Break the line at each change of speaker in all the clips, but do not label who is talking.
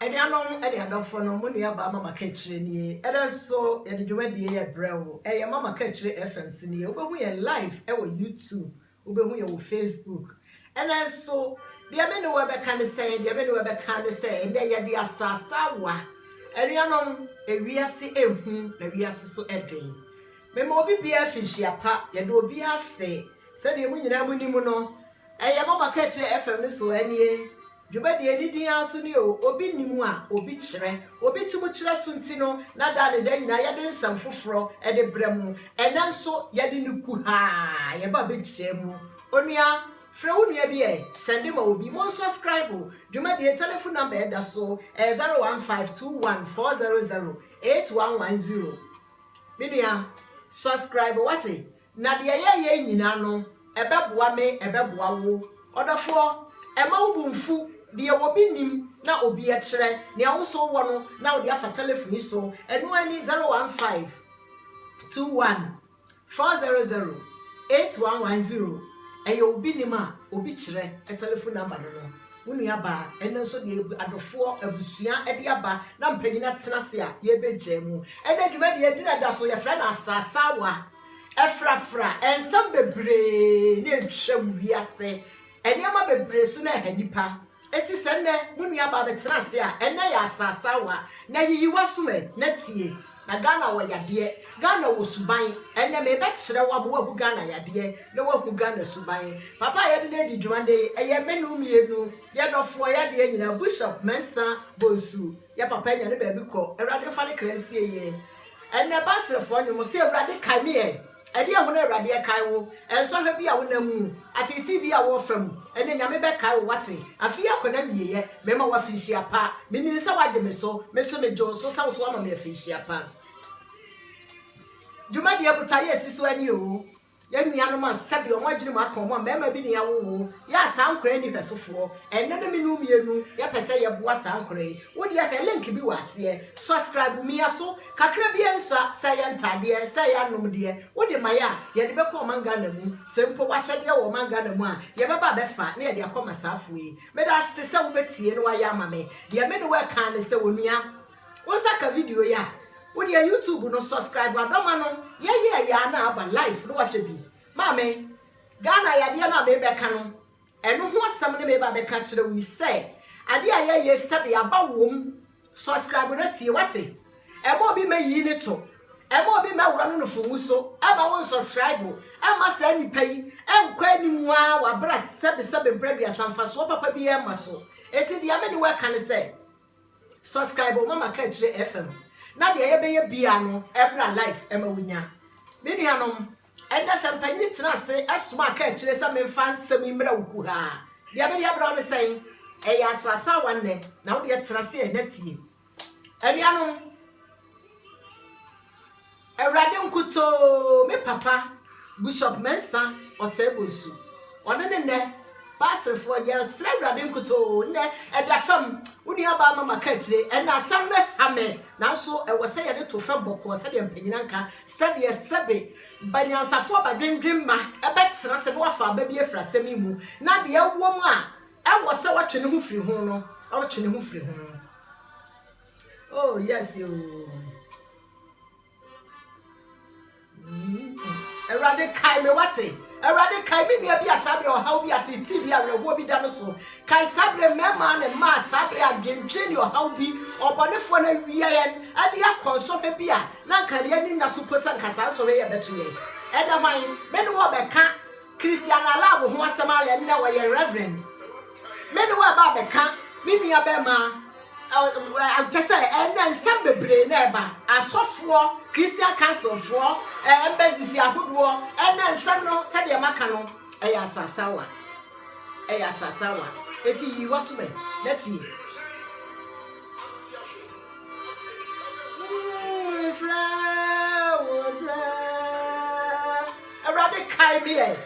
Anuanom e de adofo no mo nua ba mama ka kire nie so ye de dwumadie ye brewo ye mama ka kire FM sini obehu ye live e wo YouTube obehu ye wo Facebook so de me ne we be kan say de me ne we be kan say de ye de asasa wa anuanom ewiase ehu na wiase so eden me ma obi bia fihia pa ye de obi ase se de mu nyina mu nimu no mama ka kire FM ne so anie Jubadi edidi aso ni obi nimu a obi kire obi timu kire sunti no na da ne da nyina ye de nsam foforo e de bremu ena nso ye de nuku ha ye ba be kyemu onua frewu nua bi send ma obi mo subscribe Jubadi telephone number e da so 01521400811 minua subscribe wati na de ye nyina no e beboa me e beboa wo odofo e ma wubumfu de obi nim na obi e kire ne awoso wo no na odi afa telephone so enu ani 01521400811 e obi nim a obi kire e telephone number no wonu ya ba eno so de adofo abusua e de aba na mpanyina tenase a ye begemu e de dwuma de edi na da so ye fra na asasa wa efrafra ensam bebre ne ntwa wiase Enyama bebre so na hanipa eti senne munu ya ba betena se a enne ya asasa wa na yiyiwa sume na tie na Ghana wo yade Ghana wo suban enne me be kire wa bo hu Ghana yade na wo hu Ghana suban papa ye de di dwande eye menu mienu ye dofo yade nyina Bishop Mensa Bonsu ye papa nya ne ba bi ko Ewrade fa ne kransie ye enne basrefo nyumo se Ewrade kame edi ehuna Ewrade kai wo enso hwe bi a wonamu atiti bi a wo fam ene nyame be kai wo wate afi akona mieye mema wa finhia pa meni se wade me so mejo so sa so ama me finhia pa juma de abuta ye siso ani o ya nuanom asabi o madwene mu aka o mema bi ne ya wo ya sankora ni besofo ene ne menu mienu ya pese ye boa sankora wo de ya link bi wase subscribe mi ya so kakra bi ensa say ya ntade say ya nom de wo de maya ye de be ko manga na mu sempo wa chede wo manga na mu a ye be ba be fa na ye de akoma safo yi me da sese wo betie no wa ya mame de me ne we kan ne se wonua wo saka video ya Would your YouTube no subscribe adoma no ye ya na aba live no wahwe bi mame Ghana ya de na me beka no eno ho asam ne me ba beka kire we say ade ye step ya ba wom subscribe na tie wate e ma obi mayi ne to e ma obi mawura no fumu so aba won subscribe e ma sa nipa yi enkwa animu a wa bra sebe bradu asamfa so papa bi e ma so eti de ameni we kan say subscribe mama ka kire FM na de ye be ye bia no ebra life ema wunya me nuanom enda sampanyini tena se asoma ka kire se memfa nsam imra wuku ha de be de abra no sen e ya asasa wanne na wo de tena se e natie anuanom Ewrade nkuto me papa Bishop Mensa Osebosu one ne Pastor for your Ewrade nkuto ne edafam woni aba mama ka kire e na asam ne hame na so e wo se ye de to fam boko se de mpanyina nka se de sebe banyansafo ba dwendwen ma e betena se no wafa ba bi efra semi mu na de ewom a e wo se watwene ho firi ho no watwene ho firi ho oh yes you Ewrade kai me wate Ewrade kai me nua bi asabre o hawo bi atiti bi awerego bi da no so kai sabre mema ne ma sabre adwendwe ni o hawo bi obonefo na wiyen ade akonso pe bi a na nkale ni na so posa nkasa so we ye beto ye eda hwan me ne wo beka Christian Alabo ho asema ale na wo ye reverend me ne wo ba beka me nua be ma just say and nsam bebre na eba asofo Christian council for embassy ahodo and nsam no se de maka no eya asasawa eti yi waso me leti Ewrade kai bi eni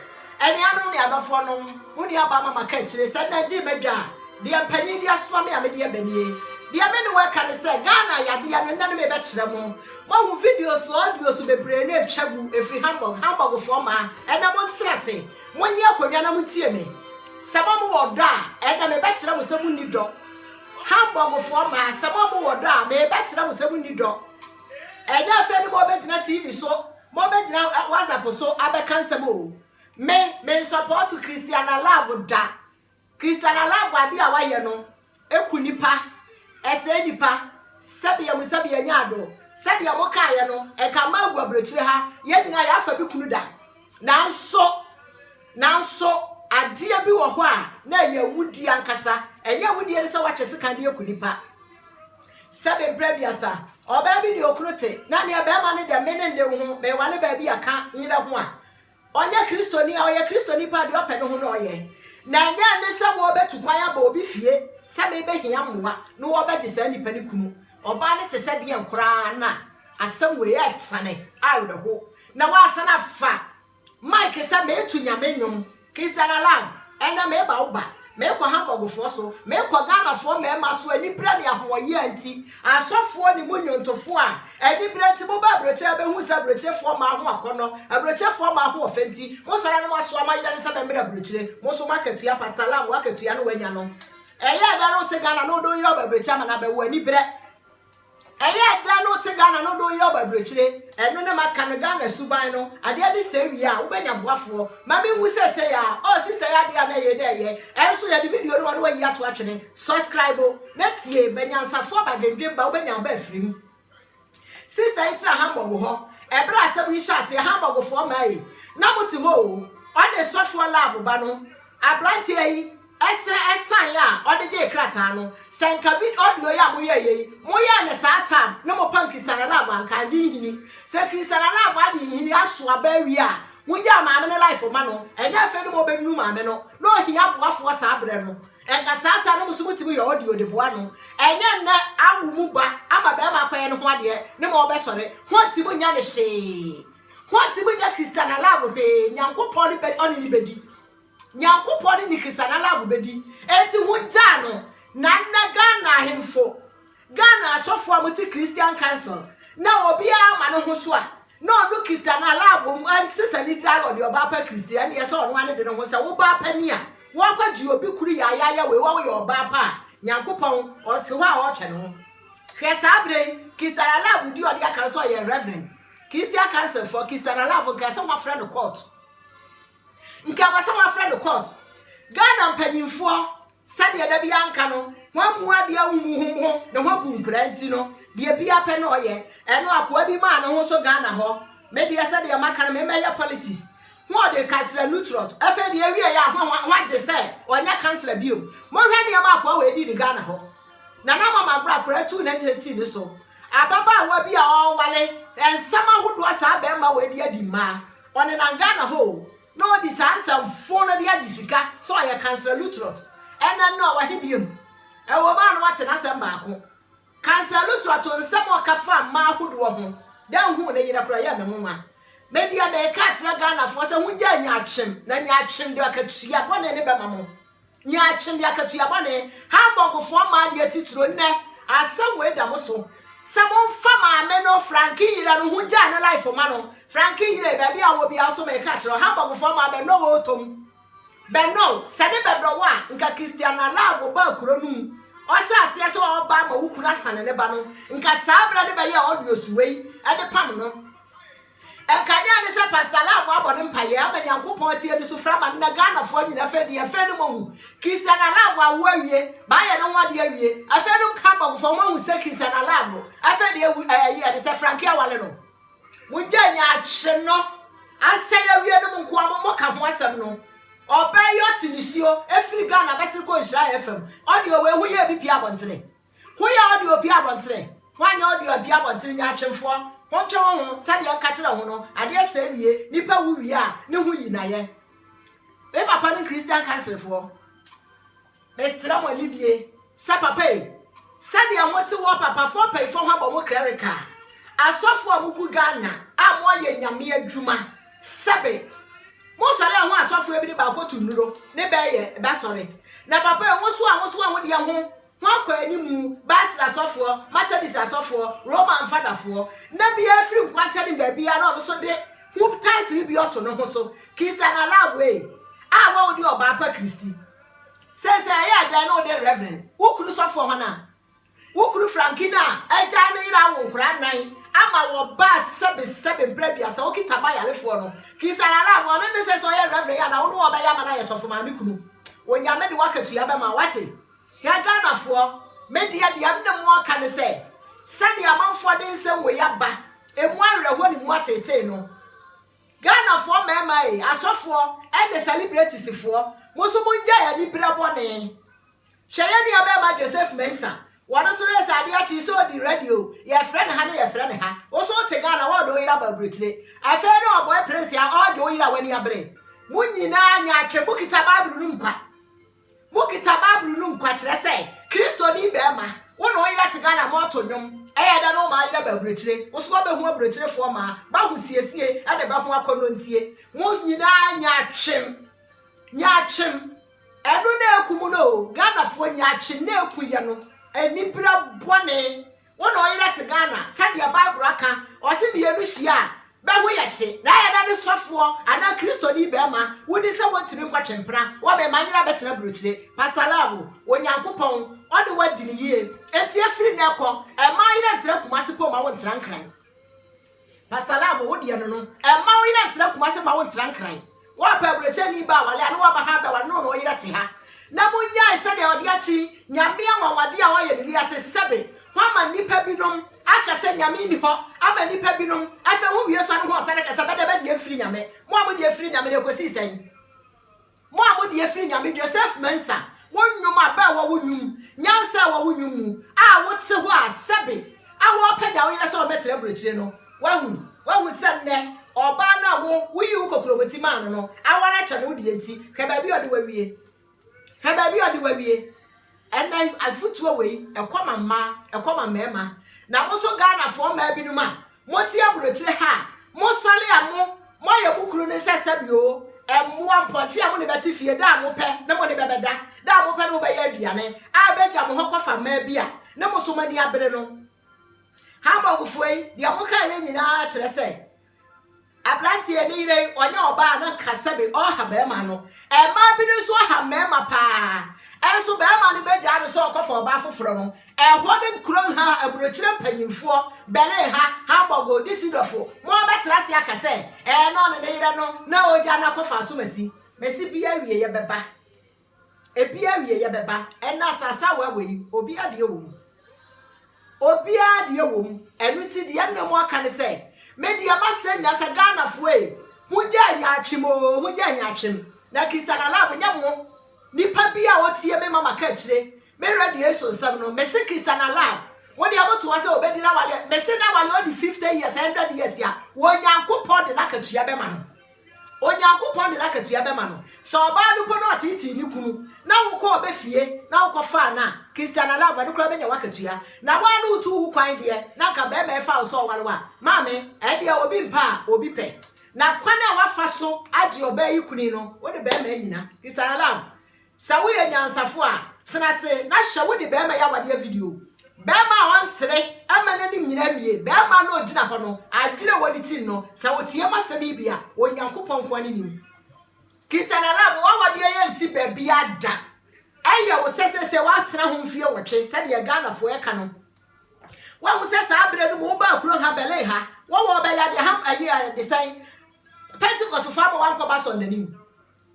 anu ne abafo no woni aba mama ka kire se na ji medwa de ampanyi dia so me amede ya banie de amene we ka ne se Ghana ya de ya no na me be kire mo hu video so audio so bebre na etwagu efri Hamburg fo ma ena mo ntrase monye akodwa na mo tie me se mo wo do a ena me be kire mo se mo ni do Hamburg for my some more down, may better than 70 dog. And that's any moment in a TV so, moment now at WhatsApp so, I cancer move. May support to Christiana love with that. Christiana love, I be away, no. Ekunipa, Esenipa, Sabia with Sabia Yado, Sadia Mokayano, and Kamagua Brechiha, yet in I have a bikuda. Now so, a dear be or why, nay, ye would yankasa, and ye would hear so much as a candy kunipa. Sabe Brebiasa, or baby the Okrote, Nani a bear the men and the woman, may one baby a can't need a one. On your Christoni or your Christoni party up and no ye. Now, then, some more bet to quiet Bobby Fie, some may be him, no bet to send penny kunu, or bannet to send him crana, as some way at Sunny, I would hope. Now, what's enough fat? Mike is a man to Yamenum, kiss an alarm, and a meba, make a hamburger for so, make a gun for me, master, any brandy of more yanty, and so for the moon to four, and the brand to Boba Brecher, who's a Brecher for my corner, a Brecher for my whole fenty, most animals swam my that is a member of Brecher, most market to your pastala, work to Yanuano. And yet, I don't take Ghana, no do you over Brecher, and I be when he bread. And yet, I don't take Ghana, no do you over Brecher, and no matter Canagana Subino, I dare this same year, when you have waffle. Mammy will say, oh, sister, I there, and so the video one way you are watching. Subscribe next year, Benyansa for by the dream, but when you're free. Sister, it's a hamburger, a brass, we shall say hamburger for me. Number 2, on the software love, Bano, a brandy. Esa or the J Cratano, San Cabit audio ya moya and the Satam, no more punk Christian love and Candini. Say Christian love, I did Yasua Beria. Muja mamma life for Mano, and ya fed more than Numameno, no, he have what was Sabrano. And Casata no suit to be audio de Buano, and then I will move back. I'm a Bama Quain 1 year, no more besore. What Tibunya the she? What Tibunya Christian love be, Yanko Pony bed on anybody. Nyankopon ni Christiana love bedi enti hunja no nanna Ghana hemfo Ghana asofo amuti Christian Council na obi ama no ho so a no do Christiana love and sister ni dra odi oba pa Christian ye so no ane de no ho se wo ba pa ni a wo kwaju obi kuru ya we wo ye oba pa Nyankopon o te ho a o twe no hwe sabre Christiana love di odi aka so ye reverend Christian Council for Christiana love ka se wa friend court nka wasa ma friend court Ghana mpanyimfo sade da bia nka no ho mua dia wumu ho ne ho bu mpranti no de bia pe no ye eno akoa bi ma no ho so Ghana ho me dia sade maka no me meya politics ho de kasra neutral afa de awie ya ho age se onya kansela bio mo hwe ne ma akoa we di Ghana ho na na mama bra kora tu na tesi ni so ababa wa bia o wale ensama hodo asa ba ma we dia di ma one na Ghana ho no this answer phone the disika so I cancel lutrot and I know what he be e wo man what na sem ba ko cancel lutrot on sem o kafa ma hodo ho dan hu na yira kra ya me nwa media be ka tira Ghana for se hu ja nya atwem na nya atwem de akatua bone ne be mamo nya atwem de akatua bone Hamburg for ma de titiro ne asem we da mo so Samon fama meno Frankie la no hu ja na life for mano Frankie ire baby a wo bia so me ka tiro Hamburg for ma be no otom be no sade be do wa nka Christiana love ba kuro nu o sha ase so o ba ma wukura sane ne ba no nka sabra de be ye audio suwei e de pam no e kanya ne se pastor love abone mpaye abanyankopon tie du so frama na Ghana fo nyina fe de fe no mo Christiana love awo awie ba ye no wade awie afe no Hamburg for mo hu se Christiana love afe de ye de se Frankie awale no munja nya atwe no asaya wie no nko mo ka ho asem no obayo tinisio efri Ghana besiri ko Israel FM audio we hu ye bi pia bontene hu ya audio pia bontene wanya audio pia bontene nya atwemfo ho twe ho sade ka kire ho no ade asa wie nipa wu wie a ne hu yi na ye be papa ni Christian Council fo be sira mo lidie sa papa e sade amoti wo papa fo pay fo ho ba mo clerical asofo amugu Ghana amo ye nyame adwuma sebe mo sare ho asofo ebi ba ko tunuro ne be ye ba sore na papa e wo so a de ho akwa animu basra asofo Methodist asofo Roman fatherfo na bia free nkwache ne ba bia na so de hu title bi oto no ho so Christiana love way a wo di oba pa Christi Say ya da no the reverend. Who could suffer hana? Who could Frankina? Eja na ira wo nkra nan. Ama wo ba 7 bread ya so kita ba yale fo no. Kisana la wo no say so ya reverend ya na wo no oba ya ma na ye sofo ma mi kunu. Wonya me de wakatu ya ba ma wate. Ya Ghana fo me dia dia me mo aka ne say. Sadi amanfo de nsem we ya ba. Emu awerho ni mu atete no. Ghana fo mema e asofo e de celebrities fo. Musu munja ya ni brabone. Cheye ni abema Joseph Mensah. Wano so yes ade achi so di radio. Your friend ha na your friend ha. Oso te Ghana wa do ira ba brutire. Afa no boy prince ya o do ira wani abre. Munyina anya atwe bukita Bible num kwa. Bukita Bible num kwa kire say Kristo ni bema. Wono ira te Ghana mo to nwom. Eya da no ma ira ba brutire. Oso ba hu brutire fo ma. Ba hu siesie ade ba hu akono ntie. Munyina anya atwem. Nyachim enu na ekumu no Ghana fo nyachim na ekuye no enibra bone wono oyira te Ghana said the Bible aka o se me enu hia be ho yehye na ya da ne sofo ana Kristo ni be ma wodi se wontimi kwatwempra wo be manyira betena brochire Pastor Love onyankopon o de wadi ne yie enti afiri na ekọ e manyira ntira kumase po ma wontira nkran Pastor Love wodi eno no e manyira ntira kumase ma wontira nkran wa pebreche ni ba wale anu wa ba ha ba wa no yira te ha na munya ise de odi achi nyame anwawade a woye ni ase sebe ho ma nipa binom aka se nyame ni ho ama nipa binom afa hu wie so no ho sare ka sebe de be de afiri nyame mo amudi afiri nyame ne kosi sen mo amudi afiri nyame Joseph Mensah wonnwum aba wa wonnwum nyansa wa wonnwum mu a wote ho a sebe a wo peda wo yira se wo betere brochire no wahu se ne oba na wo yi ukokromoti man no awara cha no de enti hwe ba bi ode wawie enna afutuo wei ekoma mma ekoma mema na mo so Ghana fo ma bi no ma mo ti abrochire ha mo sale amo mo ye bukuru ne sesabi o emo amponche amo ne beti fie da mo pe na mo ne bebeda da mo pe no be ya aduane abeja mo hokofa ma bi a na mo so mani abere no ha ba gufuei dia mo ka ye nyina kire se Abrantie ni re onye oba na kasabe o ha be ma no e ma bi ni so ha me ma pa enso be ma ni beja no so okofa oba foforo no e ho de nkron ha abrochire mpanyimfo bele ha bogo disidofo mo betra se akase e no ne yire no na oja na kofa so mesi bia wie ye beba e bia wie ye beba e na sasa wa we obi ade wo enu ti de na mo aka ne se media masa nya sa Ghana fo e hunja nya achim na Christiana Love nya mo nipa bia wotie me mama ka kire me ready eso nsam no me se Christiana Love wo de aboto wase obedi na wale me se na wale odi 50 years 100 years ya wo nyankopon de na ka tua be ma no onyankopon de na ka tua be ma no so oba du po na otiti ni kunu na wo ko obefie na wo ko fa na Christiana Love de kro be nya wakatua na wa no utu hu kwan de na ka be me fa so wale wa mame e de obi mpa obi pe na kwana wa fa so age oba yi kuni no wo de be ma nyina Christiana Love sa wo ye nyansafo a sena se na hye wo de be ma ya wade video be ma won sere ama na nim nyina mie be ma no ogina ho no adwire wodi tin no sa wo tie masemi bia onyankopon kwa ni nim Christiana Love wa wade ye nsi be bia da eye wo sesese wa tena ho mfie wotwe se de Ghana fo e ka no wa wo sese abre no mo ba kuro ha bele ha wo be ya de ha ayi de sai Pentecost fa ba wan ko ba so nanim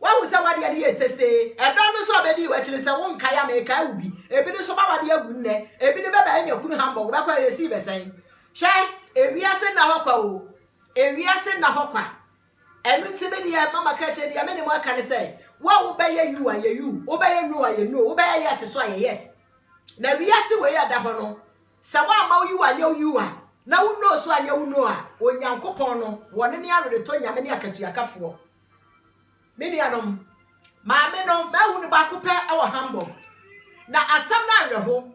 wa wo se wade ye tese e don no so be di wa kire se wo nka ya me ka ubi ebi ni so ba wade agu nne ebi ni be ba nya kunu hamburg ba kwa ye si be sai hwe ewiase na hokwa o ewiase na hokwa enu ntibe di ya mama ka che di ya me ne mo aka ne se wo be ye you aye you wo be ye no aye no wo be ye yes so aye yes na wiase we ya da ho no se wa ma you aye you a na wo no so aye wo no a onyankopon no wone ne arede to nyame ne akachiakafo mini anom maame no mahu ne ba ko pe e wo hamburg na asam na reho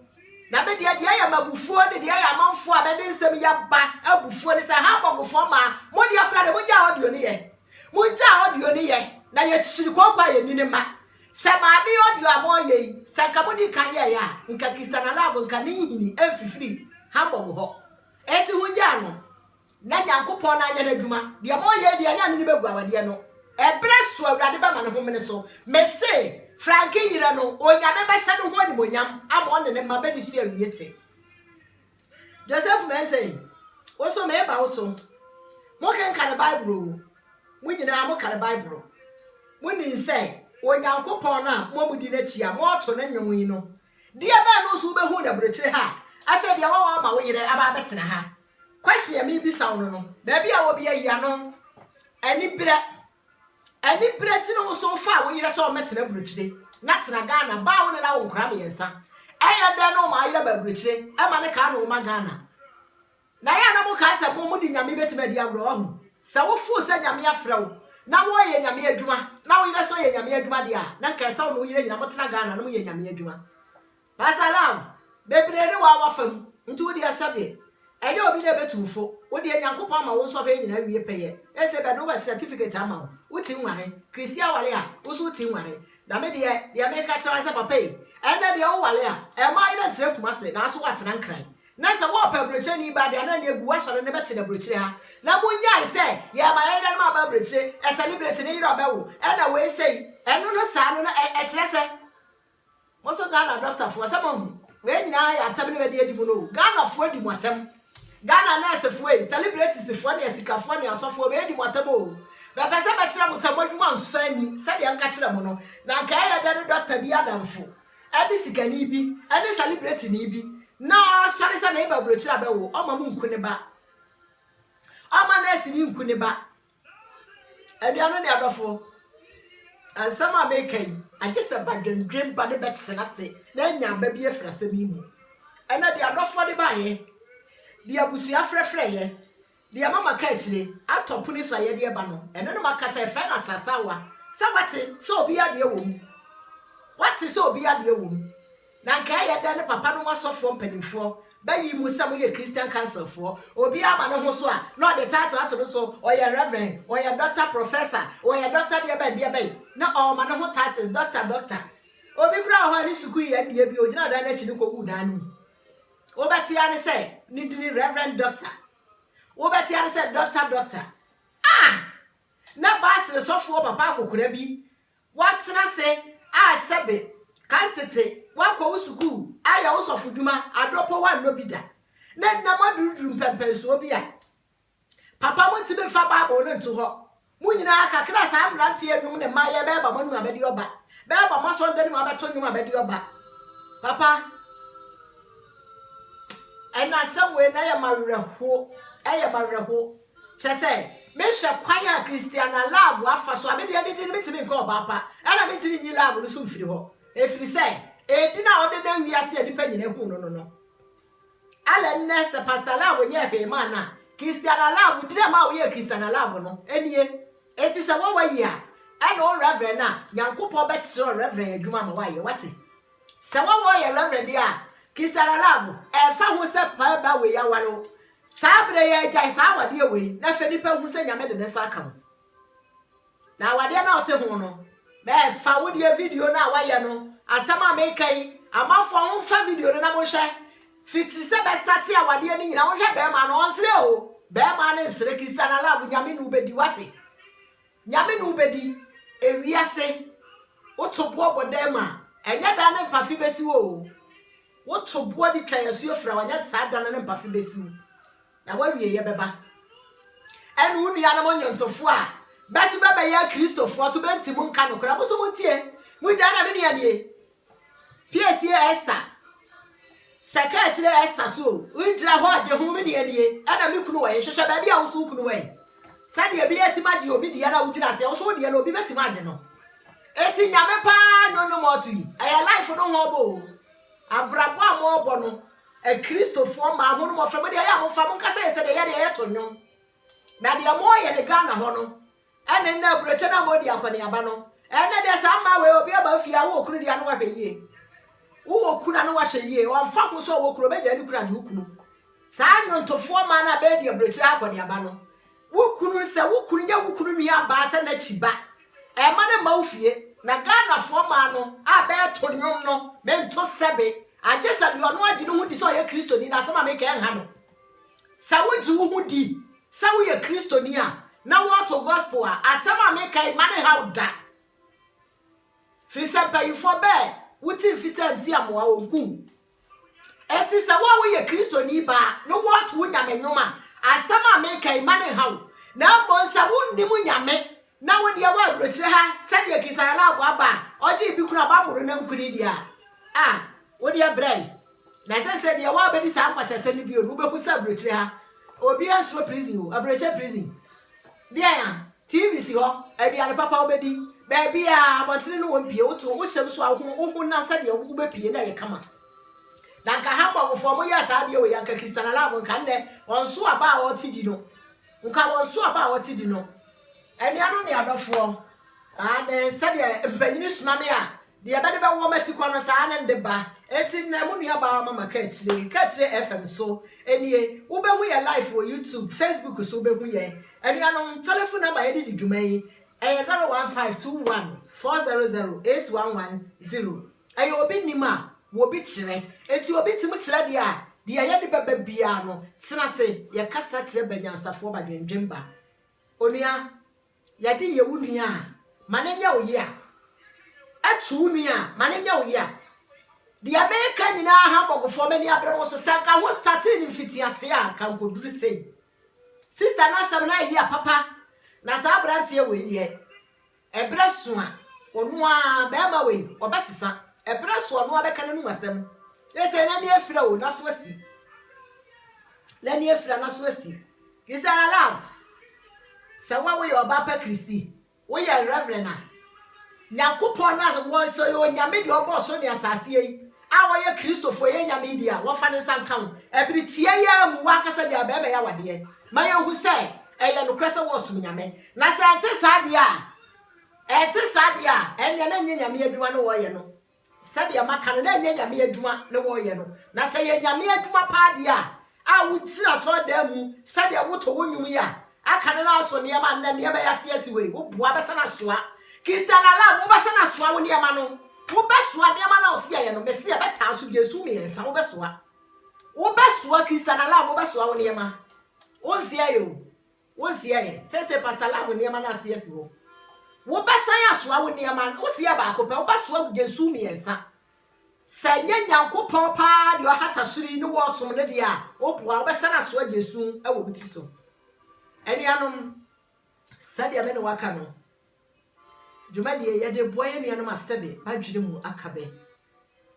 na be dia ya mabufuo de dia ya manfo a be de nsem ya ba abufuo ne se hamburg fo ma mo dia kra de mo ja audio ne ye mo ja audio ne ye na ye chiri kwa ye ni ne ma se maame audio amoye se ka mo di kan ye ya nka Christiana Love nka ne hini emfifiri hamburg ho eti hunja no na nyankopon na anya na dwuma dia mo ye dia nya ne be gu awade no ebre so awurade ba ma ne ho mene so me se Frankie yire no onyame be hye no ho ni monyam ama on ne ma be ni su awiete Joseph men say also me ba also mo ken ka the Bible mo nyina mo ka the Bible mo ni say onyankopon na mo mudi na chia mo to na nwon yi no de be no so be hu da brochire ha afa bia wo ma wo yire aba betena ha kwahye mi bi sawo no da bia wo bia ya no ani bre ti no so fa wo yire so metena brochire na tena Ghana ba wo na wo nkra be yensa eya da no ma yire ba brochire e ma ne ka no ma Ghana na ya na mo ka se mo mudi nyame betima di agro ho sa wo fu se nyame afra wo na wo ye nyame adwuma na wo yire so ye nyame adwuma dia na ka sa wo yire nyina mo tena Ghana na mo ye nyame adwuma Pasalam bebrere wa wafam nti wo dia sabe enye obi na betufo wo dia nyankopon ma wo so fa nyina wie peye ese be do ba certificate ama wo ti nware Christian wale a wo so ti nware na me dia me ka kira se papa e ene dia wo wale a e ma ina tire kuma se na so watena nkran na se wo pa broche ni ba dia na ne egu wa share ne bete na broche ha na mo nya se ya ma ina ma ba broche e celebrate ni yiro ba wo e na we sei eno no sa no na e kire se Moso Ghana doctor for some we nyina ya atam ne be de adimu no Ghana fo adimu atam Ghana nurse fo e celebrities fo ne asika fo ne asofo be adimu atam o be pese be kire mo se modwuma nsani se de anka kire mo no na ka ya de doctor bi adamfo e bi sika ni bi e bi celebrity ni bi na sori se na e ba bro kire abewo o ma mu nku ne ba o ma nurse ni nku ne ba aduano ne adofo and some are making I just abandon dream body bets and I say, then yam baby a frasemimu. And that they are not for the buy. The abusia frefreye. The mama catchy, I top police a year bano, and then my cat a friend as a sour. Somebody, so be a dear woman. What is so be a dear woman? Now, Kaya done a papa no was off from penny for. By you must some your Christian council for, or be a man who saw, not the title so, or your reverend, or your doctor professor, or your doctor dear bay. Not all man who titles doctor. Or be ground when it's sukui and ye be original than you go down. O Batiana say, need to be reverend doctor. O Batiana said, doctor. Ah! Now bass the software papa could be. What's I say? Ah, sabe. Kantete wako usuku aya uso fuduma adopo wa no bida na madudum pempen so bia papa mo tibe fa bible no nto ho mu nyina aka kra sa amlante enum ne maye be ba mo nu abedi oba be ba mo so ndani mo abeto nyum abedi oba papa ena samwe na ya mawerho chese me hwe kwanya Christian love afa so abedi ade me tibe nko oba pa ena me tibe nyi love no so mfiri ho efiri say edina odeden wiase nipa nyina hu no ala nest pastor love nye he man na Christian love dire ma wo ye Christian love no enie eti se wo wayi a ana o reverend na nyankopon be kire reverend adwuma ma waye wate se wo ye reverend a Christian love e fa ho se pa ba we ya walo sabre ye jai sa wade we na fe nipa hu se nyame de ne sa aka na wade na ote hu no be fa wo de video na waye no asama mekai amafo ho fa video no na mo hwe fiti se be start ya wade ni nyina wo hwe be ma no onsre o be ma na nsre Christian love nyame no ubedi wate nyame no ubedi ewiase otobo bodema enya da na mpafi besi wo tobo di twayesu ofra wanya sa da na mpafi besi na wawie ye beba enu unu ya na mo nyontofo a besu bebe ya Kristofo so bentimu nka no kra bo so montie mu da na me ne PSA Esther secretary Esther so unjira ho age hu me ne ana me kunu waye hwehwe ba bia wo so kunu waye sade e bia timaje obi de ya na wujina se wo so de na obi betimaje no eti nyame pa no mo to yi aya life no ho bo abrabo amobo no e Kristofo ma ho no mo fa me de ya mo fa mo nka se de ya de ya to nwom na de mo ye de Ghana ho no ene na broche na mo di akwane aba no ene de sa ma we obi aba fia wo okunu dia no wa hweye wo okuna no wa hweye o mfa ho so wo okunu be ja ni kura de okunu sa nyontofo ma na be di broche akwane aba no wo okunu se wo okunu nya wo okunu nua ba se na chiba e ma ne ma ofie na Ghana fo ma no a be to nwom no me nto sebe agesa de ono agide hu di so ye Kristo ni na sama me ka enha no sa wo ji wo hu di sa wo ye Kristo ni a na what to gospel asama make I money how da free sempa you for bear wuti fita nti amoa onku enti se wa wo ye Kristo ni ba no what wo nyame nwoma asama me kai mane hawo na bonsa wonni mu nyame na wo de wa abrochire ha sade akisara lafo aba oje bi kura ba muru na nkuni dia wo de brai na se de wa ba di sa kwasese ni bi onu be ku sa abrochire ha obi ansuro prison abrochire prison dia ya TV si ho aduane papa obedi baby abotire no wompie wo to wo hyem so aho na sade wo be pie na ye kama na nka hamba gofo mo ya sa de we yanka kisana labo nka nne wonso aba wo tidi no nka wonso aba wo tidi no eni anu ne adofo de sade mpanyini suma me a de ye bede be wo mati kwa no sa na ndeba eti na mu nua ba mama ka chire FM so enie wo be hu ye live for YouTube Facebook so be hu ye eni anu telephone number ye di dwuma yi 01521400811 ayo obi nima wo bi chire eti obi tim chire de a de ye de beba bia no tena se ye kasa chire banyansafo ba dwendwemba onua ye de ye wunua manenya wo ye a atu nua manenya wo ye a de America nyina ha bogofo mani abremo so sanka ho starting in fitiase a kan koduru sei sister na sam na ye papa na sa brantie we de ebre so a onu a be ma we obesesa ebre so onu abeka nanu masem ese na ne afira o na so asi na ne afira na so asi kisara la sawa we oba pa Kristi we ye reverend na Nyankopon na wo so yo nyame de obo so ne asase yi awo ye Kristofo ye nyame dia wo fa ne sankan ebiri tie ya mu wakasa dia be be ya wade ma ye hu se eye no krese wo so nyame na se ante sade a enne na nyame adwuma no wo ye no sade maka no na nyame adwuma no wo ye no na se ye nyame adwuma pa dia a wo tira so da mu sade wo to wo nwum ya aka na so ne ma na ne ba ya se asiwe wo bua be sana soa kisana la wo ba sana soa wo ne ma no wo besoa de ma na osia ye no mesi e beta so Yesu me yensa wo besoa Christian la wo besoa wo ne ma wonsia ye se pastor la wo ne ma na ase esi wo besan ya soa wo ne ma osia ba ko pe wo besoa Yesu me yensa se nya Nyankopon pa de o hata suri ni wo som ne de a wo boa wo besana soa Yesu e wo biti so eni anom sade me ne waka no Jumadi ye de boye ne no masebe badwiri mu akabe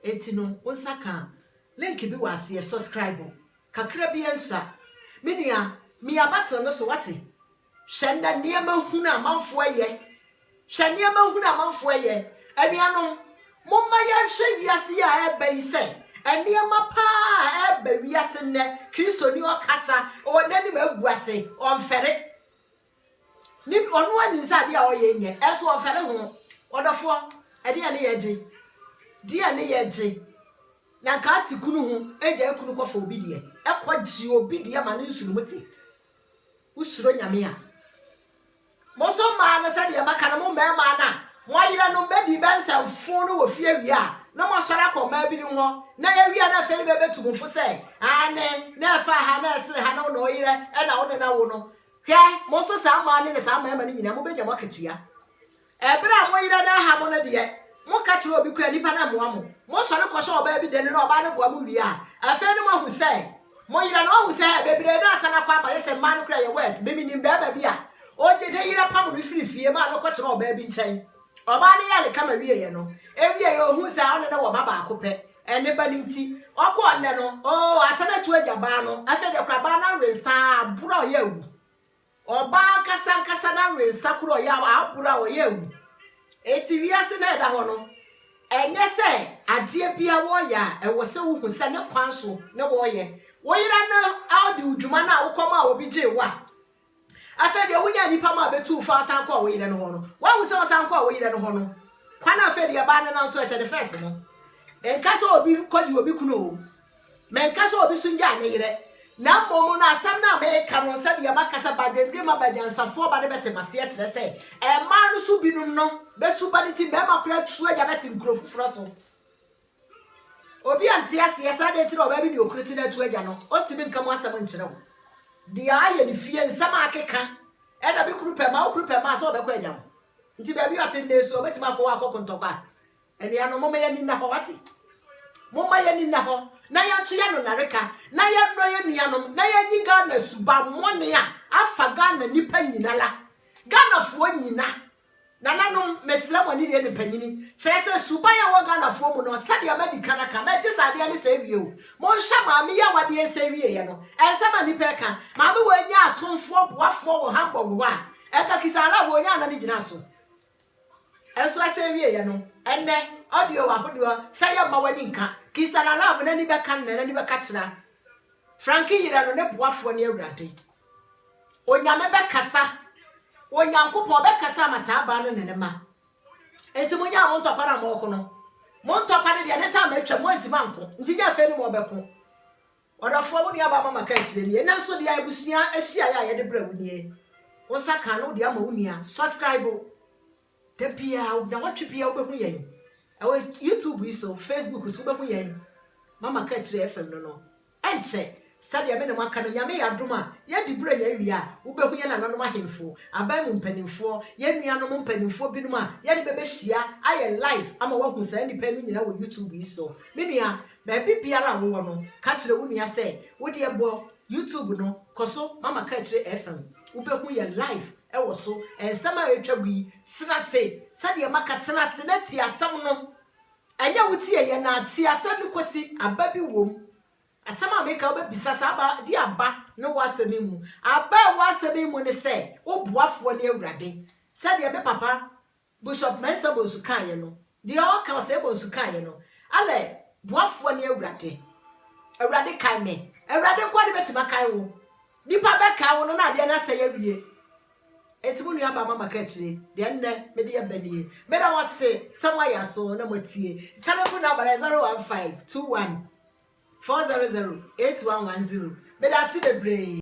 eti no wonsaka link bi wase subscribe kakra bi ensa minia mi abatel no so wate hwenda niema hunu amanfo ye anuanom momma ye hwe wiase ya eba yi se eniema pa eba wiase ne Kristo ni okasa o dani maguase onfere ni onu ani sade a oye nye eso ofere ho odofo ade ane ye je na ka atikunu ho eje ekunu kofa obi de ekwaji obi de ma ne nsuru muti usuro nyame a moso ma na sade maka na mo ma na mo ayira no bedi bensa fun no wo fie wi a na mo sora ko ma bi ni ho na ye wi a na fere be betumfo se ane na fa ha na esere ha na no oyire e na wo na wo no hwe moso sa ma ne sa ma ni nyina mo be de mo kachia ebra mo yira da ha mo na de mo ka chiro obi kura nipa na mo amo mo sori ko so oba bi de ne na oba ne boa mo wi a afa ni mo hu se mo yira no hu se bebire da sana kwa ma yese ma no kura ye west be mi ni be ba bi a o je de yira pam no firifie ma no ko chiro oba bi nchen oba ne ya le kama wi ye no e wi ye o hu se a na wo baba akope ene ba ni nti okọ ne no o asana tu agaba no afa de kura ba na rensa buro ye wu oba kasa na rensa kuro ya abura o ye wu eti wiase na eda ho no enye se ade bia wo ya e wo se wo hu se ne kwan so ne wo ye wo yira na audi udwuma na wokoma obi je wa afa de wo nya nipa ma betu fa san kwa wo yira no ho no wa hu se wo san kwa wo yira no ho no kwana afa de ba na nso eche de first no enkasa obi kodi obi kuno o menkasa obi sunja ne yire na mmomu na asam na America no se de makasa badwendwe ma bajansafo ba de bete mase a kire se e ma no su binum no be su ba de ti be makura tru aja bete nkrofo froso obi anti ase yesa de ti ro ba bi ni okuriti na tru aja no otimi nkam asam nkire wo de aye ni fie nsam akeka e da bi kuru pe ma okuru pe ma so be ko aja mo nti ba bi ate na so obeti ma ko wa kokontokwa Enuano mama ya ni na ho wati. Mama ya ni na ho. Na ya to ya no nareka. Na ya no ya nuanom. Na ya nyi Ghana suba mmone a afa Ghana nipa nyina la. Ghana fo nyina. Nananom mesra mo ni de panyini. Chese suba ya wo Ghana fo mu no sade amedika na ka. Me tisa de ani se wie o. Mo hwa maame ya wade se wie ye no. Ensema nipa ka. Maame wo nya asomfo boafo wo Hamburg wo a. Eka kisala wo nya na ni gina so. Enso ase wie ye no. Enne audio wa hodo say ya ma wani nka. Kisala love na ni be kan na ni be ka kira. Frankie yira no ne boafo ne awurade. Onyame be kasa. Onyankopo be kasa amasa aba no ne ma. Enti monya mo ntokwana mo ko no. Mo ntokwane de ne ta ma atwa mo antima nko. Nti nya fe ni mo be ko. Odafo mo ni aba mama ka tire ni. Enam so de abusia ahia ya ye de bra wuni. Wonsa kan no de ama wunia. Subscribe. Tepia na watwepia wo be hu yen. Awe YouTube iso, Facebook so be hu yen. Mama ka tire FM no. Enche Sadia me no maka no nyame yadoma ye di bra nya wi a wo be hu ye nananom ahemfo aban mu mpanimfo ye nuanom mpanimfo binum a ye de bebe hia aye live ama wo hu sa nipa no nyina wo YouTube iso me nua ba bibiara wo wo no ka kire wo nua se wo de ebo YouTube no koso mama ka kire FM wo be hu ye live e wo so ensama etwagui srase sadia maka tenase na ti asam no anya wo tie ye na ti asam kosi ababi wom asama meka obebisa saba di aba no wasemi mu aba wasemi mu ne se obuafo ne awurade sade be papa Bishop Mensa Bonsu kan ye no di o ka se Bonsu kan ye no ale buafo ne awurade kan me awurade ko de betima kan wo nipa be kan wo no na de na se ya wie etimu nu aba mama ka kire de nne me de ya badie me da wase samwa ya so na matie telephone number 01521 400 8110. But I see the brain.